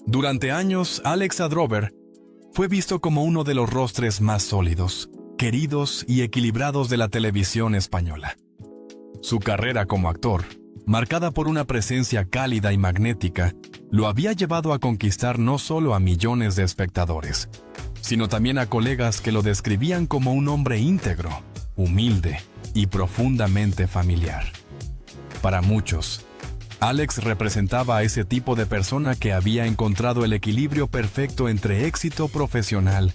Durante años, Alex Adrover fue visto como uno de los rostros más sólidos, queridos y equilibrados de la televisión española. Su carrera como actor, marcada por una presencia cálida y magnética, lo había llevado a conquistar no solo a millones de espectadores, sino también a colegas que lo describían como un hombre íntegro, humilde y profundamente familiar. Para muchos, Alex representaba a ese tipo de persona que había encontrado el equilibrio perfecto entre éxito profesional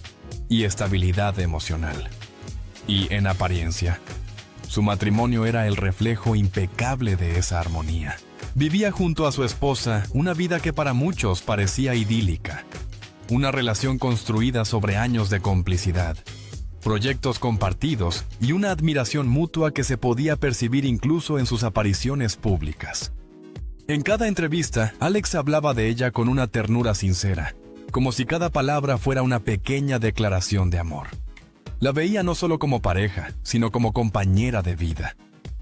y estabilidad emocional. Y en apariencia, su matrimonio era el reflejo impecable de esa armonía. Vivía junto a su esposa una vida que para muchos parecía idílica. Una relación construida sobre años de complicidad, proyectos compartidos y una admiración mutua que se podía percibir incluso en sus apariciones públicas. En cada entrevista, Alex hablaba de ella con una ternura sincera, como si cada palabra fuera una pequeña declaración de amor. La veía no solo como pareja, sino como compañera de vida,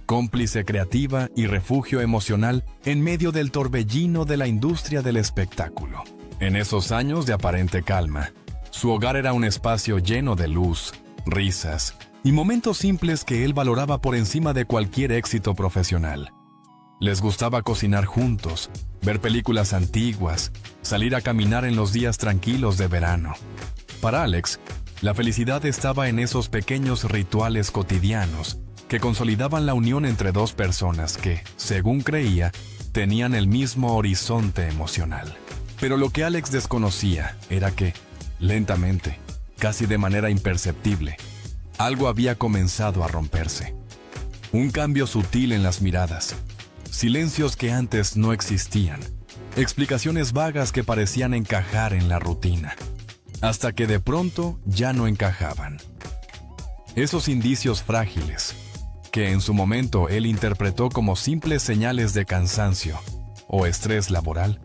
cómplice creativa y refugio emocional en medio del torbellino de la industria del espectáculo. En esos años de aparente calma, su hogar era un espacio lleno de luz, risas y momentos simples que él valoraba por encima de cualquier éxito profesional. Les gustaba cocinar juntos, ver películas antiguas, salir a caminar en los días tranquilos de verano. Para Alex, la felicidad estaba en esos pequeños rituales cotidianos que consolidaban la unión entre dos personas que, según creía, tenían el mismo horizonte emocional. Pero lo que Alex desconocía era que, lentamente, casi de manera imperceptible, algo había comenzado a romperse. Un cambio sutil en las miradas, silencios que antes no existían, explicaciones vagas que parecían encajar en la rutina, hasta que de pronto ya no encajaban. Esos indicios frágiles, que en su momento él interpretó como simples señales de cansancio o estrés laboral,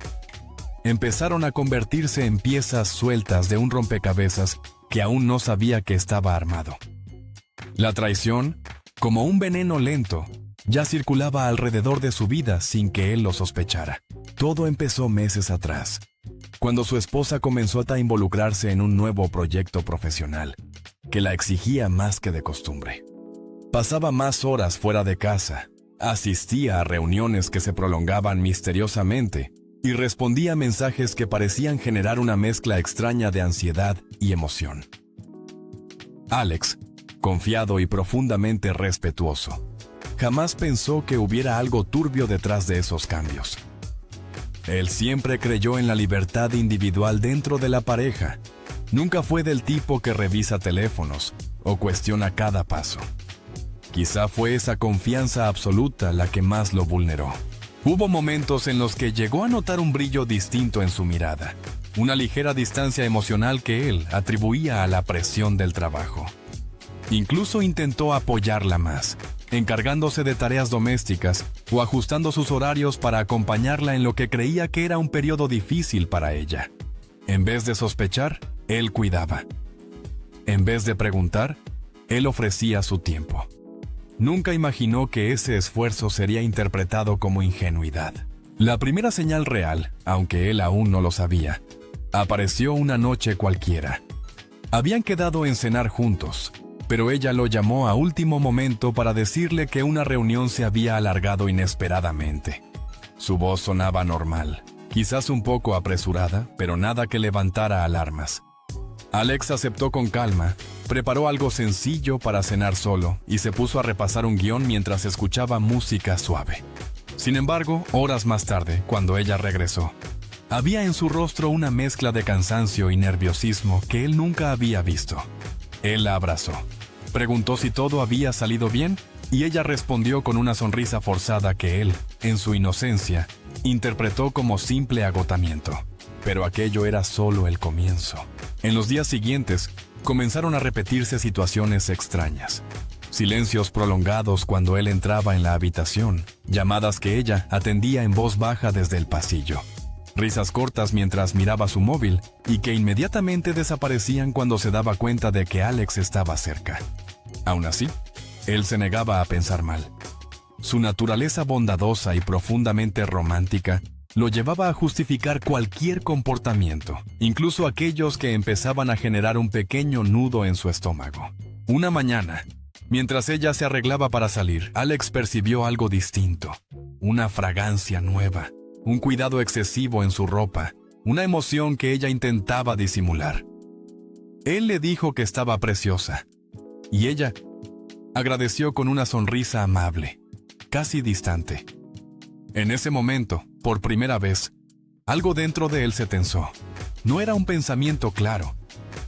empezaron a convertirse en piezas sueltas de un rompecabezas que aún no sabía que estaba armado. La traición, como un veneno lento, ya circulaba alrededor de su vida sin que él lo sospechara. Todo empezó meses atrás, cuando su esposa comenzó a involucrarse en un nuevo proyecto profesional, que la exigía más que de costumbre. Pasaba más horas fuera de casa, asistía a reuniones que se prolongaban misteriosamente y respondía a mensajes que parecían generar una mezcla extraña de ansiedad y emoción. Alex, confiado y profundamente respetuoso, jamás pensó que hubiera algo turbio detrás de esos cambios. Él siempre creyó en la libertad individual dentro de la pareja. Nunca fue del tipo que revisa teléfonos o cuestiona cada paso. Quizá fue esa confianza absoluta la que más lo vulneró. Hubo momentos en los que llegó a notar un brillo distinto en su mirada, una ligera distancia emocional que él atribuía a la presión del trabajo. Incluso intentó apoyarla más, encargándose de tareas domésticas o ajustando sus horarios para acompañarla en lo que creía que era un periodo difícil para ella. En vez de sospechar, él cuidaba. En vez de preguntar, él ofrecía su tiempo. Nunca imaginó que ese esfuerzo sería interpretado como ingenuidad. La primera señal real, aunque él aún no lo sabía, apareció una noche cualquiera. Habían quedado en cenar juntos, pero ella lo llamó a último momento para decirle que una reunión se había alargado inesperadamente. Su voz sonaba normal, quizás un poco apresurada, pero nada que levantara alarmas. Alex aceptó con calma, preparó algo sencillo para cenar solo y se puso a repasar un guión mientras escuchaba música suave. Sin embargo, horas más tarde, cuando ella regresó, había en su rostro una mezcla de cansancio y nerviosismo que él nunca había visto. Él la abrazó, preguntó si todo había salido bien y ella respondió con una sonrisa forzada que él, en su inocencia, interpretó como simple agotamiento. Pero aquello era solo el comienzo. En los días siguientes, comenzaron a repetirse situaciones extrañas. Silencios prolongados cuando él entraba en la habitación, llamadas que ella atendía en voz baja desde el pasillo. Risas cortas mientras miraba su móvil y que inmediatamente desaparecían cuando se daba cuenta de que Alex estaba cerca. Aún así, él se negaba a pensar mal. Su naturaleza bondadosa y profundamente romántica lo llevaba a justificar cualquier comportamiento, incluso aquellos que empezaban a generar un pequeño nudo en su estómago. Una mañana, mientras ella se arreglaba para salir, Alex percibió algo distinto, una fragancia nueva, un cuidado excesivo en su ropa, una emoción que ella intentaba disimular. Él le dijo que estaba preciosa, y ella agradeció con una sonrisa amable, casi distante. En ese momento, por primera vez, algo dentro de él se tensó. No era un pensamiento claro,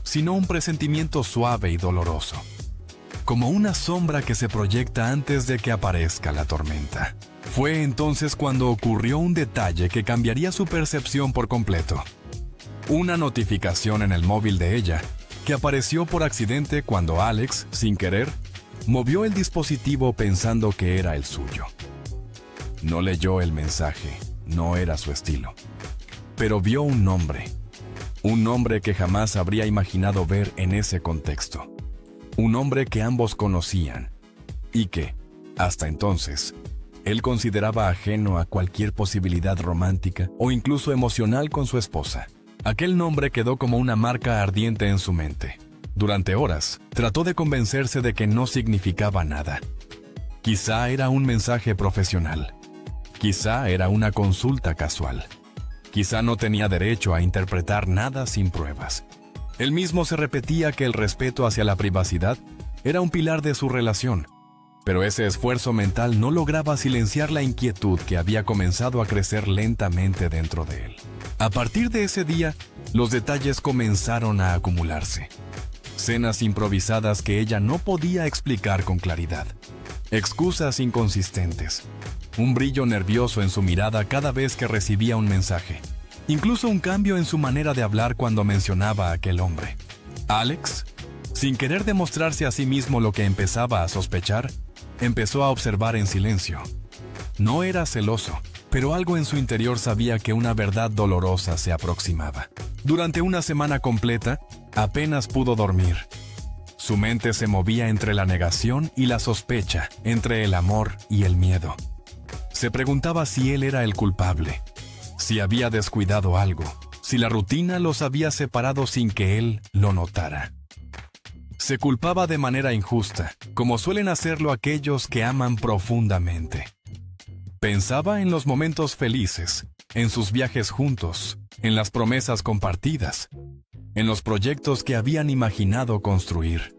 sino un presentimiento suave y doloroso, como una sombra que se proyecta antes de que aparezca la tormenta. Fue entonces cuando ocurrió un detalle que cambiaría su percepción por completo. Una notificación en el móvil de ella, que apareció por accidente cuando Alex, sin querer, movió el dispositivo pensando que era el suyo. No leyó el mensaje, no era su estilo. Pero vio un nombre que jamás habría imaginado ver en ese contexto. Un hombre que ambos conocían y que, hasta entonces, él consideraba ajeno a cualquier posibilidad romántica o incluso emocional con su esposa. Aquel nombre quedó como una marca ardiente en su mente. Durante horas, trató de convencerse de que no significaba nada. Quizá era un mensaje profesional. Quizá era una consulta casual. Quizá no tenía derecho a interpretar nada sin pruebas. Él mismo se repetía que el respeto hacia la privacidad era un pilar de su relación, pero ese esfuerzo mental no lograba silenciar la inquietud que había comenzado a crecer lentamente dentro de él. A partir de ese día, los detalles comenzaron a acumularse. Cenas improvisadas que ella no podía explicar con claridad. Excusas inconsistentes. Un brillo nervioso en su mirada cada vez que recibía un mensaje. Incluso un cambio en su manera de hablar cuando mencionaba a aquel hombre. Alex, sin querer demostrarse a sí mismo lo que empezaba a sospechar, empezó a observar en silencio. No era celoso, pero algo en su interior sabía que una verdad dolorosa se aproximaba. Durante una semana completa, apenas pudo dormir. Su mente se movía entre la negación y la sospecha, entre el amor y el miedo. Se preguntaba si él era el culpable, si había descuidado algo, si la rutina los había separado sin que él lo notara. Se culpaba de manera injusta, como suelen hacerlo aquellos que aman profundamente. Pensaba en los momentos felices, en sus viajes juntos, en las promesas compartidas, en los proyectos que habían imaginado construir.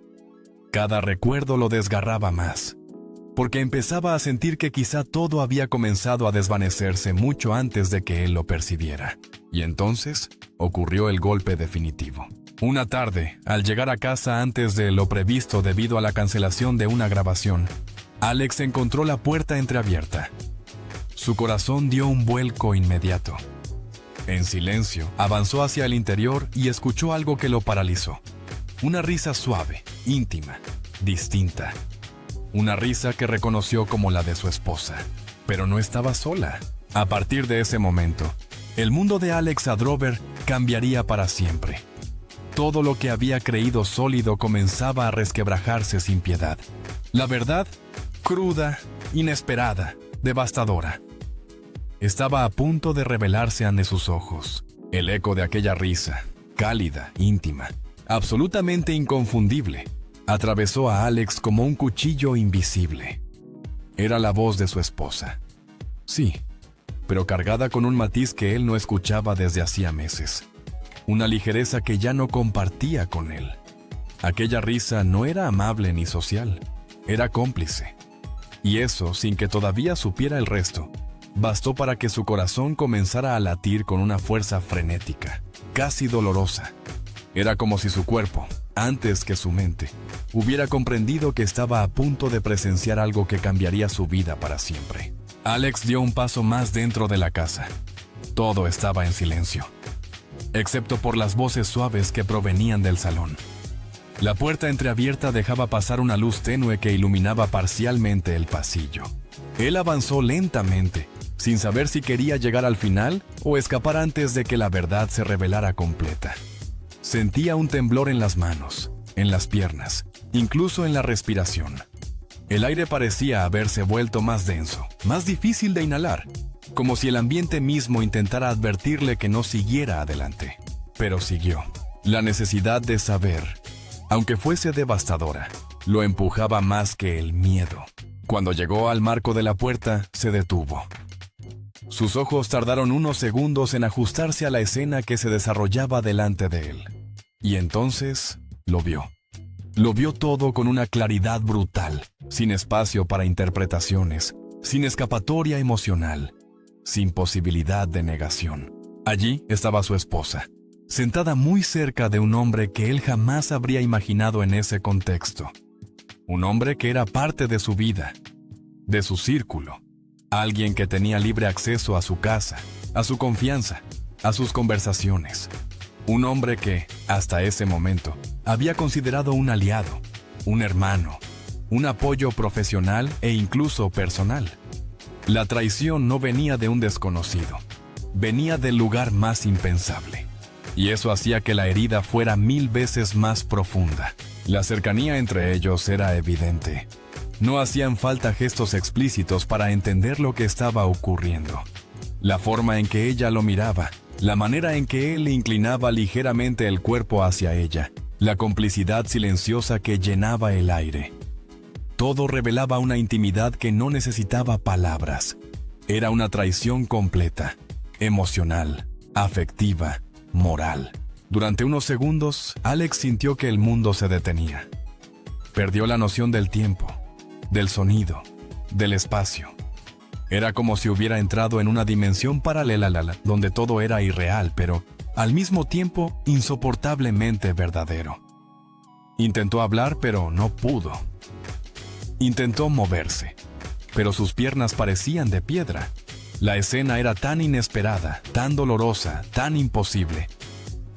Cada recuerdo lo desgarraba más, porque empezaba a sentir que quizá todo había comenzado a desvanecerse mucho antes de que él lo percibiera. Y entonces ocurrió el golpe definitivo. Una tarde, al llegar a casa antes de lo previsto debido a la cancelación de una grabación, Alex encontró la puerta entreabierta. Su corazón dio un vuelco inmediato. En silencio, avanzó hacia el interior y escuchó algo que lo paralizó. Una risa suave, íntima, distinta. Una risa que reconoció como la de su esposa. Pero no estaba sola. A partir de ese momento, el mundo de Alex Adrover cambiaría para siempre. Todo lo que había creído sólido comenzaba a resquebrajarse sin piedad. La verdad, cruda, inesperada, devastadora, estaba a punto de revelarse ante sus ojos. El eco de aquella risa, cálida, íntima, absolutamente inconfundible, atravesó a Alex como un cuchillo invisible. Era la voz de su esposa. Sí, pero cargada con un matiz que él no escuchaba desde hacía meses. Una ligereza que ya no compartía con él. Aquella risa no era amable ni social, era cómplice. Y eso, sin que todavía supiera el resto, bastó para que su corazón comenzara a latir con una fuerza frenética, casi dolorosa. Era como si su cuerpo, antes que su mente, hubiera comprendido que estaba a punto de presenciar algo que cambiaría su vida para siempre. Alex dio un paso más dentro de la casa. Todo estaba en silencio, excepto por las voces suaves que provenían del salón. La puerta entreabierta dejaba pasar una luz tenue que iluminaba parcialmente el pasillo. Él avanzó lentamente, sin saber si quería llegar al final o escapar antes de que la verdad se revelara completa. Sentía un temblor en las manos, en las piernas, incluso en la respiración. El aire parecía haberse vuelto más denso, más difícil de inhalar, como si el ambiente mismo intentara advertirle que no siguiera adelante. Pero siguió. La necesidad de saber, aunque fuese devastadora, lo empujaba más que el miedo. Cuando llegó al marco de la puerta, se detuvo. Sus ojos tardaron unos segundos en ajustarse a la escena que se desarrollaba delante de él. Y entonces lo vio. Lo vio todo con una claridad brutal, sin espacio para interpretaciones, sin escapatoria emocional, sin posibilidad de negación. Allí estaba su esposa, sentada muy cerca de un hombre que él jamás habría imaginado en ese contexto. Un hombre que era parte de su vida, de su círculo. Alguien que tenía libre acceso a su casa, a su confianza, a sus conversaciones. Un hombre que, hasta ese momento, había considerado un aliado, un hermano, un apoyo profesional e incluso personal. La traición no venía de un desconocido, venía del lugar más impensable. Y eso hacía que la herida fuera 1000 veces más profunda. La cercanía entre ellos era evidente. No hacían falta gestos explícitos para entender lo que estaba ocurriendo. La forma en que ella lo miraba, la manera en que él inclinaba ligeramente el cuerpo hacia ella, la complicidad silenciosa que llenaba el aire. Todo revelaba una intimidad que no necesitaba palabras. Era una traición completa, emocional, afectiva, moral. Durante unos segundos, Alex sintió que el mundo se detenía. Perdió la noción del tiempo, del sonido, del espacio. Era como si hubiera entrado en una dimensión paralela donde todo era irreal, pero al mismo tiempo insoportablemente verdadero. Intentó hablar, pero no pudo. Intentó moverse, pero sus piernas parecían de piedra. La escena era tan inesperada, tan dolorosa, tan imposible,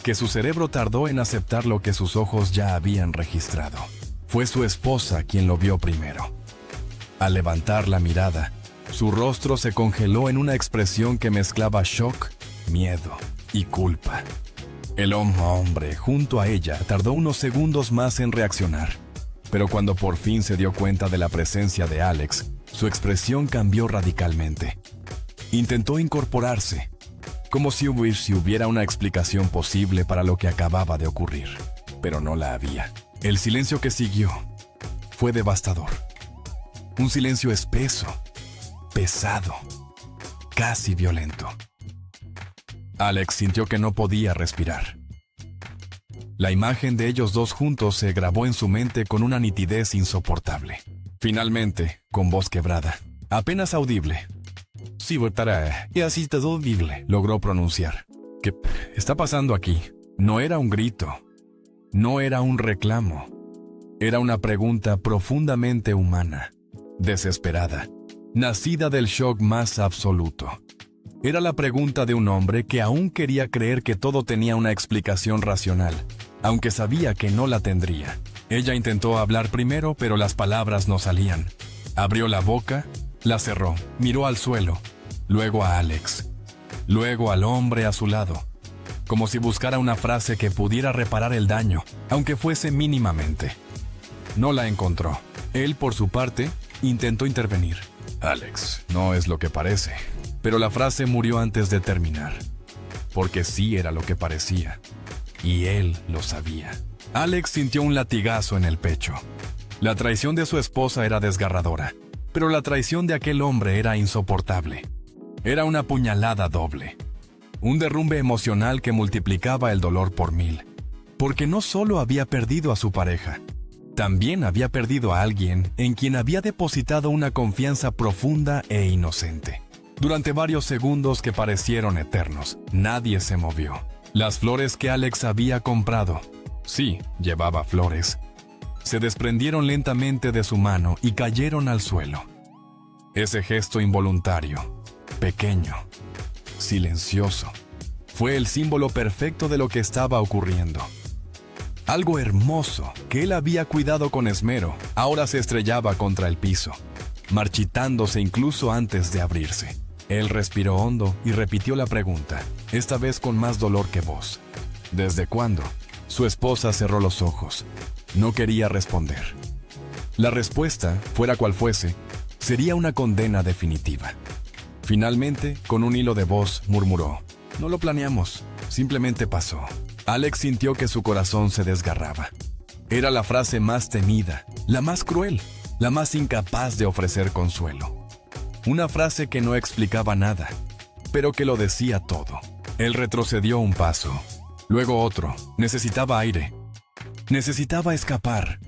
que su cerebro tardó en aceptar lo que sus ojos ya habían registrado. Fue su esposa quien lo vio primero. Al levantar la mirada, su rostro se congeló en una expresión que mezclaba shock, miedo y culpa. El hombre junto a ella tardó unos segundos más en reaccionar, pero cuando por fin se dio cuenta de la presencia de Alex, su expresión cambió radicalmente. Intentó incorporarse, como si hubiera una explicación posible para lo que acababa de ocurrir, pero no la había. El silencio que siguió fue devastador. Un silencio espeso, pesado, casi violento. Alex sintió que no podía respirar. La imagen de ellos dos juntos se grabó en su mente con una nitidez insoportable. Finalmente, con voz quebrada, apenas audible, "Sí, y así todo audible", logró pronunciar. ¿Qué está pasando aquí? No era un grito, no era un reclamo. Era una pregunta profundamente humana, desesperada, nacida del shock más absoluto. Era la pregunta de un hombre que aún quería creer que todo tenía una explicación racional, aunque sabía que no la tendría. Ella intentó hablar primero, pero las palabras no salían. Abrió la boca, la cerró, miró al suelo, luego a Alex, luego al hombre a su lado, como si buscara una frase que pudiera reparar el daño, aunque fuese mínimamente. No la encontró. Él, por su parte, intentó intervenir. "Alex, no es lo que parece". Pero la frase murió antes de terminar, porque sí era lo que parecía, y él lo sabía. Alex sintió un latigazo en el pecho. La traición de su esposa era desgarradora, pero la traición de aquel hombre era insoportable. Era una puñalada doble, un derrumbe emocional que multiplicaba el dolor por 1000, porque no solo había perdido a su pareja, también había perdido a alguien en quien había depositado una confianza profunda e inocente. Durante varios segundos que parecieron eternos, nadie se movió. Las flores que Alex había comprado, sí, llevaba flores, se desprendieron lentamente de su mano y cayeron al suelo. Ese gesto involuntario, pequeño, silencioso, fue el símbolo perfecto de lo que estaba ocurriendo. Algo hermoso que él había cuidado con esmero, ahora se estrellaba contra el piso, marchitándose incluso antes de abrirse. Él respiró hondo y repitió la pregunta, esta vez con más dolor que voz. ¿Desde cuándo? Su esposa cerró los ojos. No quería responder. La respuesta, fuera cual fuese, sería una condena definitiva. Finalmente, con un hilo de voz, murmuró: «No lo planeamos, simplemente pasó». Alex sintió que su corazón se desgarraba. Era la frase más temida, la más cruel, la más incapaz de ofrecer consuelo. Una frase que no explicaba nada, pero que lo decía todo. Él retrocedió un paso, luego otro. Necesitaba aire. Necesitaba escapar.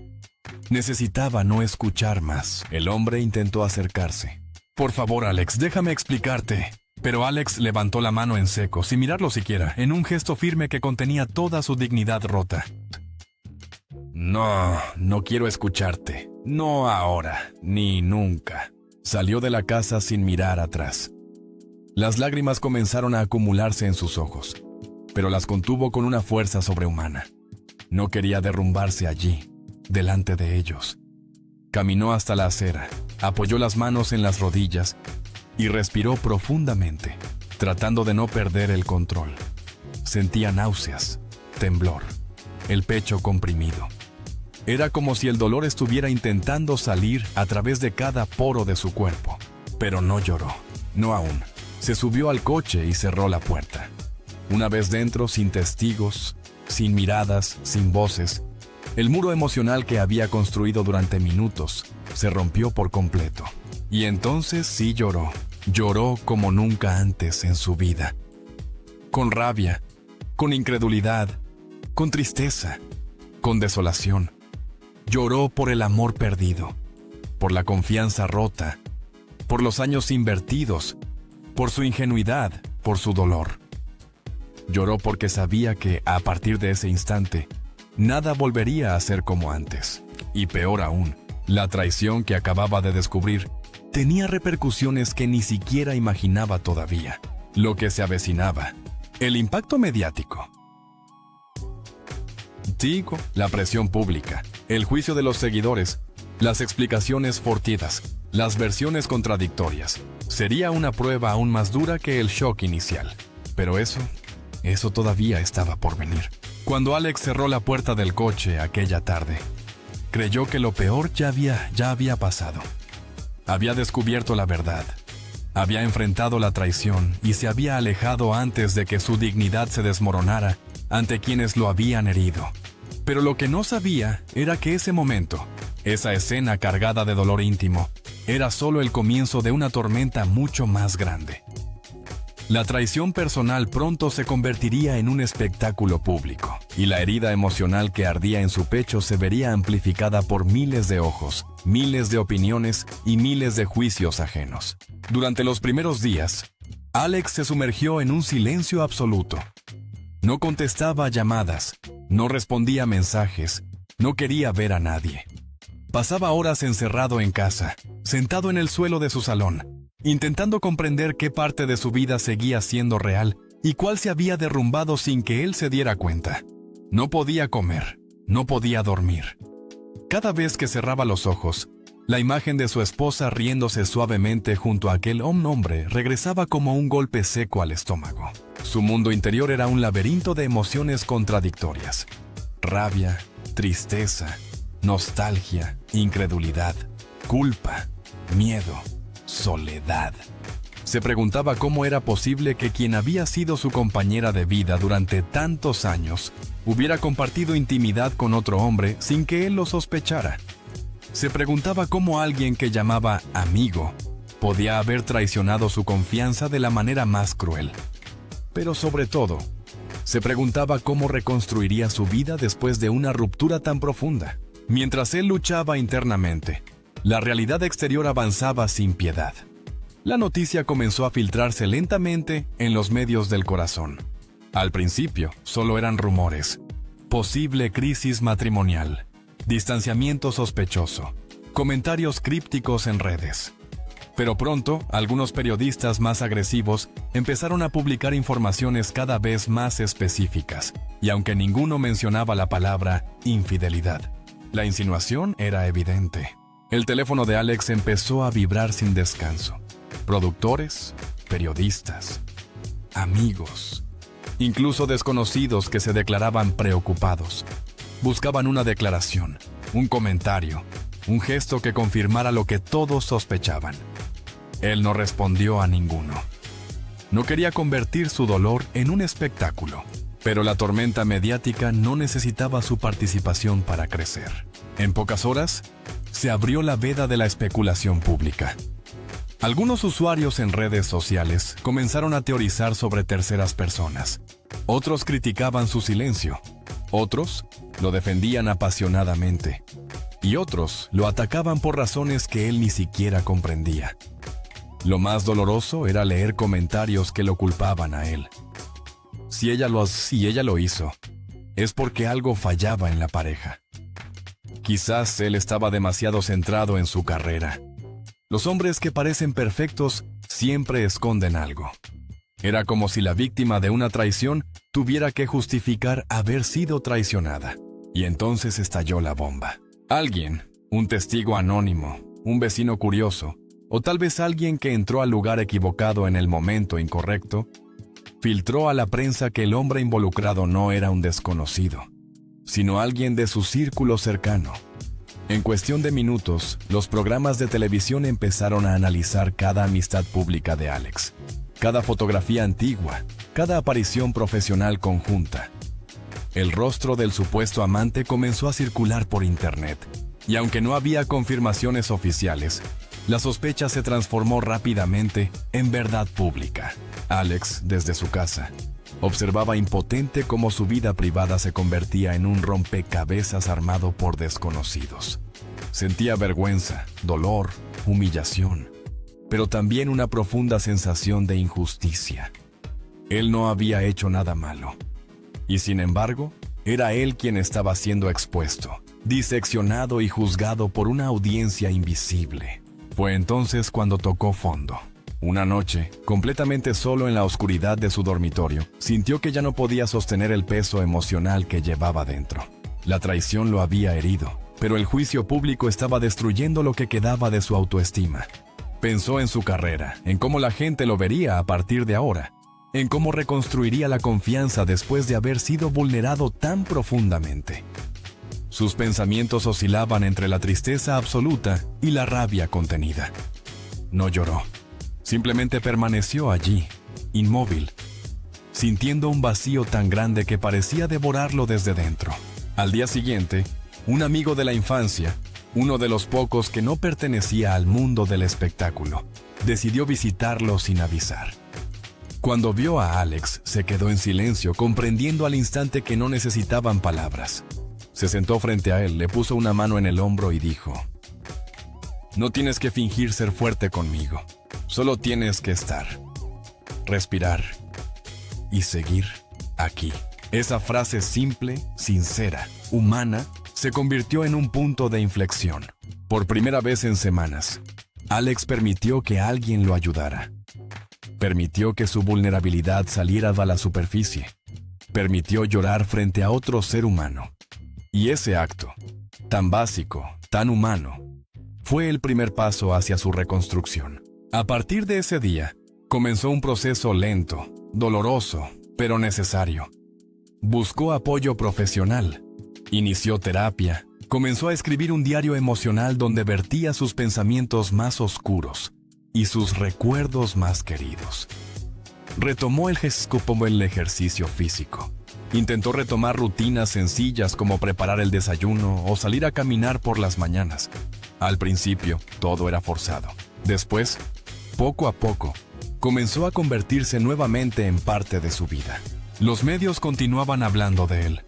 Necesitaba no escuchar más. El hombre intentó acercarse. «Por favor, Alex, déjame explicarte». Pero Alex levantó la mano en seco, sin mirarlo siquiera, en un gesto firme que contenía toda su dignidad rota. «No, no quiero escucharte. No ahora, ni nunca». Salió de la casa sin mirar atrás. Las lágrimas comenzaron a acumularse en sus ojos, pero las contuvo con una fuerza sobrehumana. No quería derrumbarse allí, delante de ellos. Caminó hasta la acera, apoyó las manos en las rodillas y respiró profundamente, tratando de no perder el control. Sentía náuseas, temblor, el pecho comprimido. Era como si el dolor estuviera intentando salir a través de cada poro de su cuerpo. Pero no lloró, no aún. Se subió al coche y cerró la puerta. Una vez dentro, sin testigos, sin miradas, sin voces, el muro emocional que había construido durante minutos se rompió por completo. Y entonces sí lloró. Lloró como nunca antes en su vida. Con rabia, con incredulidad, con tristeza, con desolación. Lloró por el amor perdido, por la confianza rota, por los años invertidos, por su ingenuidad, por su dolor. Lloró porque sabía que, a partir de ese instante, nada volvería a ser como antes. Y peor aún, la traición que acababa de descubrir tenía repercusiones que ni siquiera imaginaba todavía. Lo que se avecinaba, el impacto mediático. Digo, la presión pública, el juicio de los seguidores, las explicaciones fortuitas, las versiones contradictorias. Sería una prueba aún más dura que el shock inicial. Pero eso todavía estaba por venir. Cuando Alex cerró la puerta del coche aquella tarde, creyó que lo peor ya había pasado. Había descubierto la verdad. Había enfrentado la traición y se había alejado antes de que su dignidad se desmoronara ante quienes lo habían herido. Pero lo que no sabía era que ese momento, esa escena cargada de dolor íntimo, era solo el comienzo de una tormenta mucho más grande. La traición personal pronto se convertiría en un espectáculo público, y la herida emocional que ardía en su pecho se vería amplificada por miles de ojos, miles de opiniones y miles de juicios ajenos. Durante los primeros días, Alex se sumergió en un silencio absoluto. No contestaba llamadas, no respondía mensajes, no quería ver a nadie. Pasaba horas encerrado en casa, sentado en el suelo de su salón, intentando comprender qué parte de su vida seguía siendo real y cuál se había derrumbado sin que él se diera cuenta. No podía comer, no podía dormir. Cada vez que cerraba los ojos, la imagen de su esposa riéndose suavemente junto a aquel hombre regresaba como un golpe seco al estómago. Su mundo interior era un laberinto de emociones contradictorias. Rabia, tristeza, nostalgia, incredulidad, culpa, miedo, soledad. Se preguntaba cómo era posible que quien había sido su compañera de vida durante tantos años hubiera compartido intimidad con otro hombre sin que él lo sospechara. Se preguntaba cómo alguien que llamaba amigo podía haber traicionado su confianza de la manera más cruel. Pero sobre todo, se preguntaba cómo reconstruiría su vida después de una ruptura tan profunda. Mientras él luchaba internamente, la realidad exterior avanzaba sin piedad. La noticia comenzó a filtrarse lentamente en los medios del corazón. Al principio, solo eran rumores. Posible crisis matrimonial, distanciamiento sospechoso, comentarios crípticos en redes. Pero pronto, algunos periodistas más agresivos empezaron a publicar informaciones cada vez más específicas, y aunque ninguno mencionaba la palabra infidelidad, la insinuación era evidente. El teléfono de Alex empezó a vibrar sin descanso. Productores, periodistas, amigos, incluso desconocidos que se declaraban preocupados. Buscaban una declaración, un comentario, un gesto que confirmara lo que todos sospechaban. Él no respondió a ninguno. No quería convertir su dolor en un espectáculo, pero la tormenta mediática no necesitaba su participación para crecer. En pocas horas, se abrió la veda de la especulación pública. Algunos usuarios en redes sociales comenzaron a teorizar sobre terceras personas. Otros criticaban su silencio. Otros lo defendían apasionadamente. Y otros lo atacaban por razones que él ni siquiera comprendía. Lo más doloroso era leer comentarios que lo culpaban a él. Si ella lo hizo, es porque algo fallaba en la pareja. Quizás él estaba demasiado centrado en su carrera. Los hombres que parecen perfectos siempre esconden algo. Era como si la víctima de una traición tuviera que justificar haber sido traicionada. Y entonces estalló la bomba. Alguien, un testigo anónimo, un vecino curioso, o tal vez alguien que entró al lugar equivocado en el momento incorrecto, filtró a la prensa que el hombre involucrado no era un desconocido, sino alguien de su círculo cercano. En cuestión de minutos, los programas de televisión empezaron a analizar cada amistad pública de Alex, cada fotografía antigua, cada aparición profesional conjunta. El rostro del supuesto amante comenzó a circular por internet, y aunque no había confirmaciones oficiales, la sospecha se transformó rápidamente en verdad pública. Alex, desde su casa, observaba impotente cómo su vida privada se convertía en un rompecabezas armado por desconocidos. Sentía vergüenza, dolor, humillación, pero también una profunda sensación de injusticia. Él no había hecho nada malo. Y sin embargo, era él quien estaba siendo expuesto, diseccionado y juzgado por una audiencia invisible. Fue entonces cuando tocó fondo. Una noche, completamente solo en la oscuridad de su dormitorio, sintió que ya no podía sostener el peso emocional que llevaba dentro. La traición lo había herido, pero el juicio público estaba destruyendo lo que quedaba de su autoestima. Pensó en su carrera, en cómo la gente lo vería a partir de ahora, en cómo reconstruiría la confianza después de haber sido vulnerado tan profundamente. Sus pensamientos oscilaban entre la tristeza absoluta y la rabia contenida. No lloró. Simplemente permaneció allí, inmóvil, sintiendo un vacío tan grande que parecía devorarlo desde dentro. Al día siguiente, un amigo de la infancia, uno de los pocos que no pertenecía al mundo del espectáculo, decidió visitarlo sin avisar. Cuando vio a Alex, se quedó en silencio, comprendiendo al instante que no necesitaban palabras. Se sentó frente a él, le puso una mano en el hombro y dijo: «No tienes que fingir ser fuerte conmigo. Solo tienes que estar, respirar y seguir aquí». Esa frase simple, sincera, humana, se convirtió en un punto de inflexión. Por primera vez en semanas, Alex permitió que alguien lo ayudara. Permitió que su vulnerabilidad saliera a la superficie. Permitió llorar frente a otro ser humano. Y ese acto, tan básico, tan humano, fue el primer paso hacia su reconstrucción. A partir de ese día, comenzó un proceso lento, doloroso, pero necesario. Buscó apoyo profesional, inició terapia, comenzó a escribir un diario emocional donde vertía sus pensamientos más oscuros y sus recuerdos más queridos. Retomó el ejercicio físico. Intentó retomar rutinas sencillas como preparar el desayuno o salir a caminar por las mañanas. Al principio, todo era forzado. Después, poco a poco, comenzó a convertirse nuevamente en parte de su vida. Los medios continuaban hablando de él,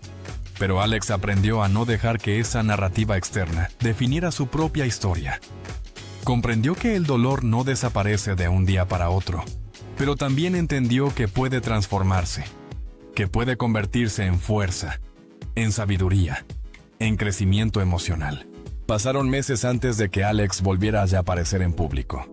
pero Alex aprendió a no dejar que esa narrativa externa definiera su propia historia. Comprendió que el dolor no desaparece de un día para otro, pero también entendió que puede transformarse, que puede convertirse en fuerza, en sabiduría, en crecimiento emocional. Pasaron meses antes de que Alex volviera a aparecer en público.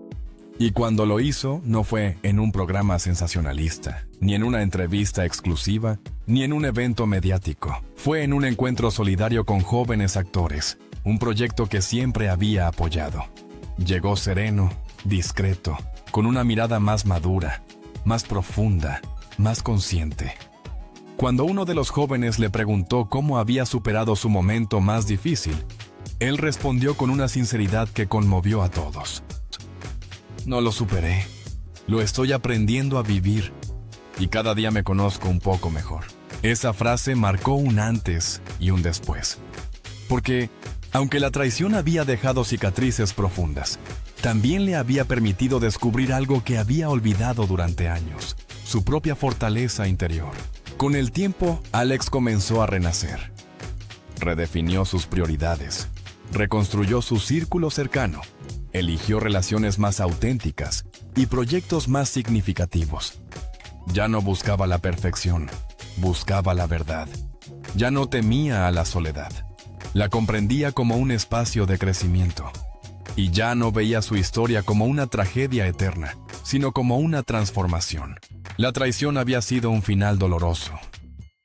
Y cuando lo hizo, no fue en un programa sensacionalista, ni en una entrevista exclusiva, ni en un evento mediático. Fue en un encuentro solidario con jóvenes actores, un proyecto que siempre había apoyado. Llegó sereno, discreto, con una mirada más madura, más profunda, más consciente. Cuando uno de los jóvenes le preguntó cómo había superado su momento más difícil, él respondió con una sinceridad que conmovió a todos. No lo superé. Lo estoy aprendiendo a vivir. Y cada día me conozco un poco mejor. Esa frase marcó un antes y un después. Porque, aunque la traición había dejado cicatrices profundas, también le había permitido descubrir algo que había olvidado durante años: su propia fortaleza interior. Con el tiempo, Alex comenzó a renacer. Redefinió sus prioridades, reconstruyó su círculo cercano, eligió relaciones más auténticas y proyectos más significativos. Ya no buscaba la perfección, buscaba la verdad. Ya no temía a la soledad. La comprendía como un espacio de crecimiento. Y ya no veía su historia como una tragedia eterna, sino como una transformación. La traición había sido un final doloroso,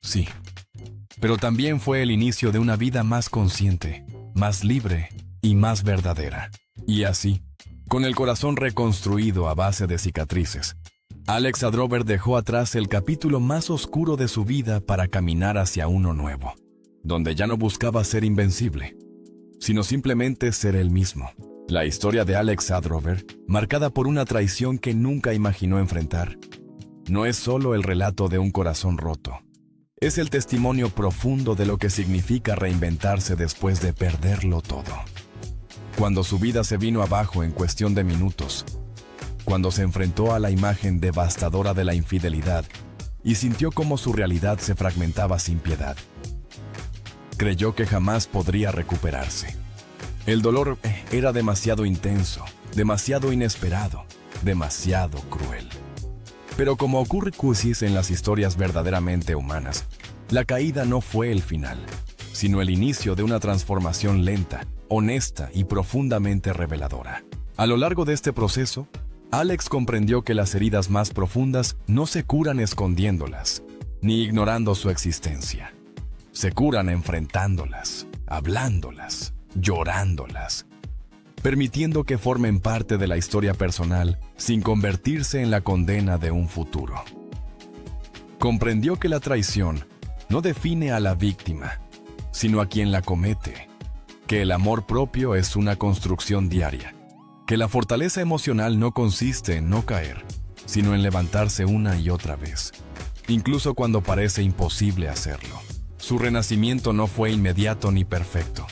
sí, pero también fue el inicio de una vida más consciente, más libre y más verdadera. Y así, con el corazón reconstruido a base de cicatrices, Alex Adrover dejó atrás el capítulo más oscuro de su vida para caminar hacia uno nuevo, donde ya no buscaba ser invencible, sino simplemente ser él mismo. La historia de Alex Adrover, marcada por una traición que nunca imaginó enfrentar, no es solo el relato de un corazón roto. Es el testimonio profundo de lo que significa reinventarse después de perderlo todo. Cuando su vida se vino abajo en cuestión de minutos, cuando se enfrentó a la imagen devastadora de la infidelidad y sintió cómo su realidad se fragmentaba sin piedad, creyó que jamás podría recuperarse. El dolor era demasiado intenso, demasiado inesperado, demasiado cruel. Pero como ocurre cusis en las historias verdaderamente humanas, la caída no fue el final, sino el inicio de una transformación lenta, honesta y profundamente reveladora. A lo largo de este proceso, Alex comprendió que las heridas más profundas no se curan escondiéndolas, ni ignorando su existencia. Se curan enfrentándolas, hablándolas, llorándolas, permitiendo que formen parte de la historia personal sin convertirse en la condena de un futuro. Comprendió que la traición no define a la víctima, sino a quien la comete, que el amor propio es una construcción diaria, que la fortaleza emocional no consiste en no caer, sino en levantarse una y otra vez, incluso cuando parece imposible hacerlo. Su renacimiento no fue inmediato ni perfecto.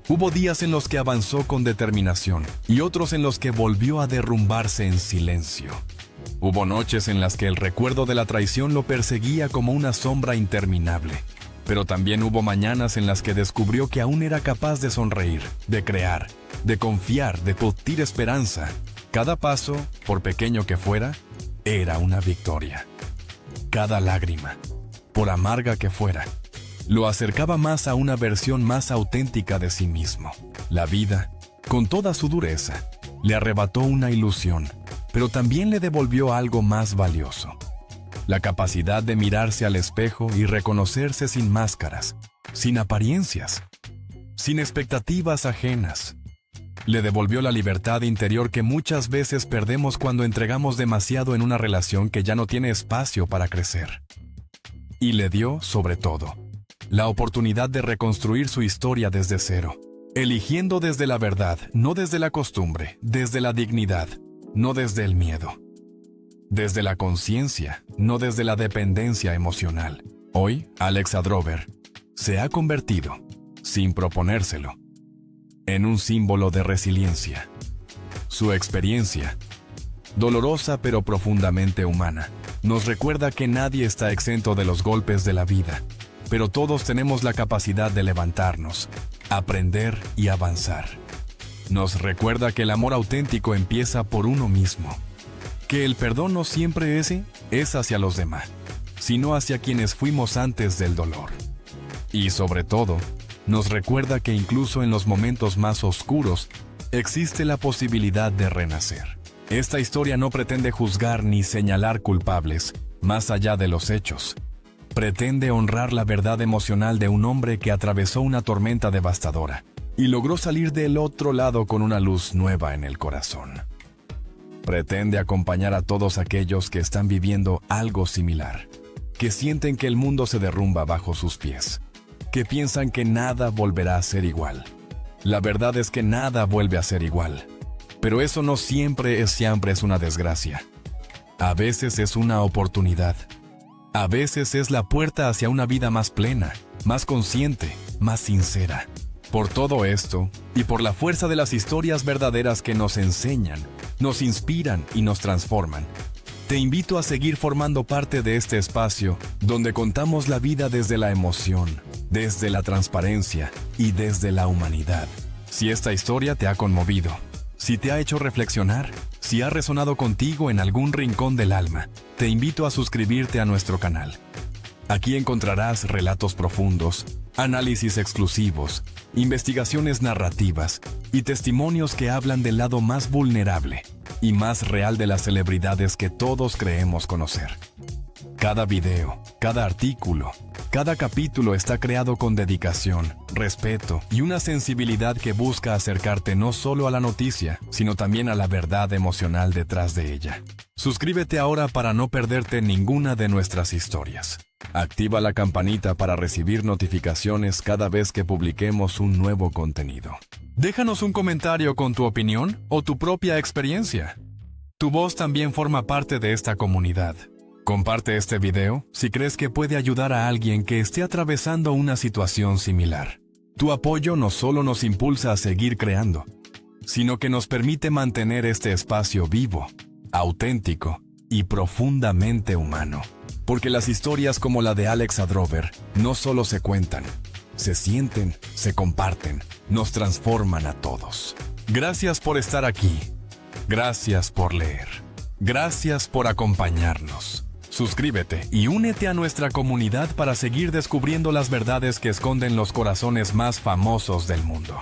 Hubo días en los que avanzó con determinación y otros en los que volvió a derrumbarse en silencio. Hubo noches en las que el recuerdo de la traición lo perseguía como una sombra interminable, pero también hubo mañanas en las que descubrió que aún era capaz de sonreír, de crear, de confiar, de nutrir esperanza. Cada paso, por pequeño que fuera, era una victoria. Cada lágrima, por amarga que fuera, lo acercaba más a una versión más auténtica de sí mismo. La vida, con toda su dureza, le arrebató una ilusión, pero también le devolvió algo más valioso: la capacidad de mirarse al espejo y reconocerse sin máscaras, sin apariencias, sin expectativas ajenas. Le devolvió la libertad interior que muchas veces perdemos cuando entregamos demasiado en una relación que ya no tiene espacio para crecer. Y le dio, sobre todo, la oportunidad de reconstruir su historia desde cero, eligiendo desde la verdad, no desde la costumbre, desde la dignidad, no desde el miedo, desde la conciencia, no desde la dependencia emocional. Hoy, Alex Adrover se ha convertido, sin proponérselo, en un símbolo de resiliencia. Su experiencia, dolorosa pero profundamente humana, nos recuerda que nadie está exento de los golpes de la vida, pero todos tenemos la capacidad de levantarnos, aprender y avanzar. Nos recuerda que el amor auténtico empieza por uno mismo, que el perdón no siempre es hacia los demás, sino hacia quienes fuimos antes del dolor. Y sobre todo, nos recuerda que incluso en los momentos más oscuros existe la posibilidad de renacer. Esta historia no pretende juzgar ni señalar culpables, más allá de los hechos. Pretende honrar la verdad emocional de un hombre que atravesó una tormenta devastadora y logró salir del otro lado con una luz nueva en el corazón. Pretende acompañar a todos aquellos que están viviendo algo similar, que sienten que el mundo se derrumba bajo sus pies, que piensan que nada volverá a ser igual. La verdad es que nada vuelve a ser igual. Pero eso no siempre es una desgracia. A veces es una oportunidad. A veces es la puerta hacia una vida más plena, más consciente, más sincera. Por todo esto, y por la fuerza de las historias verdaderas que nos enseñan, nos inspiran y nos transforman, te invito a seguir formando parte de este espacio donde contamos la vida desde la emoción, desde la transparencia y desde la humanidad. Si esta historia te ha conmovido, si te ha hecho reflexionar, si ha resonado contigo en algún rincón del alma, te invito a suscribirte a nuestro canal. Aquí encontrarás relatos profundos, análisis exclusivos, investigaciones narrativas y testimonios que hablan del lado más vulnerable y más real de las celebridades que todos creemos conocer. Cada video, cada artículo, cada capítulo está creado con dedicación, respeto y una sensibilidad que busca acercarte no solo a la noticia, sino también a la verdad emocional detrás de ella. Suscríbete ahora para no perderte ninguna de nuestras historias. Activa la campanita para recibir notificaciones cada vez que publiquemos un nuevo contenido. Déjanos un comentario con tu opinión o tu propia experiencia. Tu voz también forma parte de esta comunidad. Comparte este video si crees que puede ayudar a alguien que esté atravesando una situación similar. Tu apoyo no solo nos impulsa a seguir creando, sino que nos permite mantener este espacio vivo, auténtico y profundamente humano. Porque las historias como la de Alexa Drover no solo se cuentan, se sienten, se comparten, nos transforman a todos. Gracias por estar aquí. Gracias por leer. Gracias por acompañarnos. Suscríbete y únete a nuestra comunidad para seguir descubriendo las verdades que esconden los corazones más famosos del mundo.